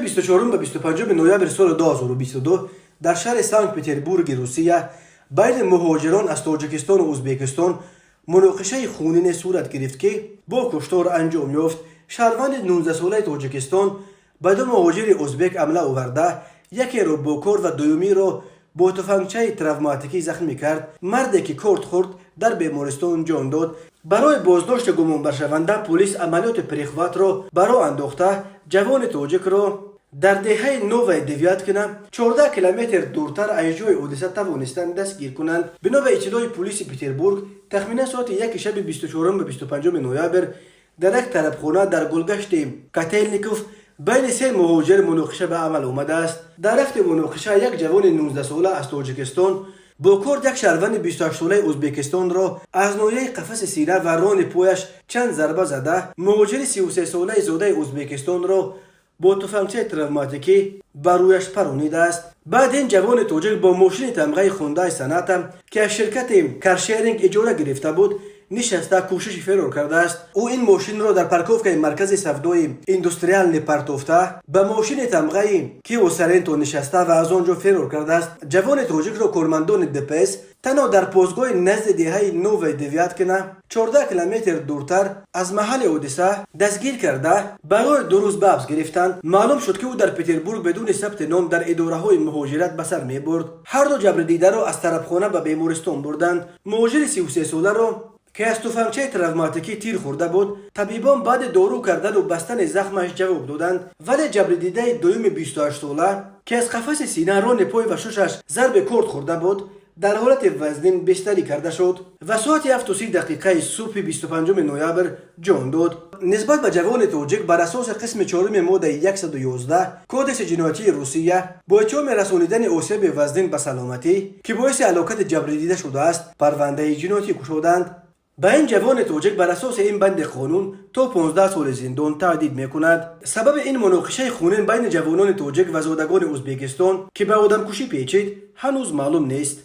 24 و 25 نوامبر سال 2022 در شهر سانت پتربورگ روسیه بین مهاجران از تاجیکستان و ازبکستان مناقشه خونین صورت گرفت که با کشتار انجام یافت. شهروند 19 ساله تاجیکستان به دو مهاجر ازبک حمله آورده، یکی را با کار و دومی را با تفنگچه تروماتیکی زخمی کرد. مردی که کارت خورد در بیمارستان جان داد. برای بازداشت گمان برشونده پلیس عملیات پریخوات را برای انداخته جوان تاجیک را در دهه نوی دیویاتکنا 14 کیلومتر دورتر از جای حادثه توانستند دستگیر کنند. بنا به اطلاع پلیس پتربورگ تخمینا ساعت 1 شب 24 و 25 نوامبر در یک طربخانه در گلگشت کاتلنیکوف بین سه مهاجر مناقشه به عمل آمده است. در وقت مناقشه یک جوان 19 ساله از تاجیکستان با کارد یک شهروند 28 ساله ازبکستان را از ناحیه قفس سینه و ران پایش چند ضربه زده. مهاجر 33 ساله زاده ازبکستان را با تفنگچه تروماتیکی بر رویش پرانیده است. بعد این جوان تاجیک با ماشین تمغه هوندای صنعت که از شرکت کرشرینگ اجاره گرفته بود نشسته کوشش فرار کرده است. او این ماشین را در پارکوفکای مرکز سودای اندستریال نپرتافته به ماشین تمغه کیو سرنتو نشسته و از آنجا فرار کرده است. جوان تاجیک را کارمندان دپس تنها در پاسگاه نزد دهه نوی دیویاتکنا 14 کیلومتر دورتر از محل حادثه دستگیر کرده برای 2 روز به حبس گرفتند. معلوم شد که او در پتربورگ بدون ثبت نام در اداره های مهاجرت به سر می برد. هر دو جبر دیده را از طربخانه به بیمارستان بردند. مهاجر 33 ساله را که از تفنگچه تروماتیکی تیر خورده بود طبیبان بعد دارو کردن و بستن زخمش جواب دادند، ولی جبر دیده دوم 28 ساله که از قفس سینه ران پای و ششش ضرب کارد خورده بود در حالت وزنین بستری کرده شد و ساعت 7:30 صبح 25 نوامبر جان داد. نسبت به جوان تاجیک بر اساس قسم 4 ماده 111 کودکس جنایتی روسیه با اتهام رسانیدن آسیب وزنین به سلامتی که باعث هلاکت جبر دیده شده است پرونده جنایتی گشودند. به این جوان تاجیک بر اساس این بند قانون تا 15 سال زندان تهدید میکند. سبب این مناقشه خونین بین جوانان تاجیک و زادگان ازبکستان که به آدمکشی پیچید هنوز معلوم نیست.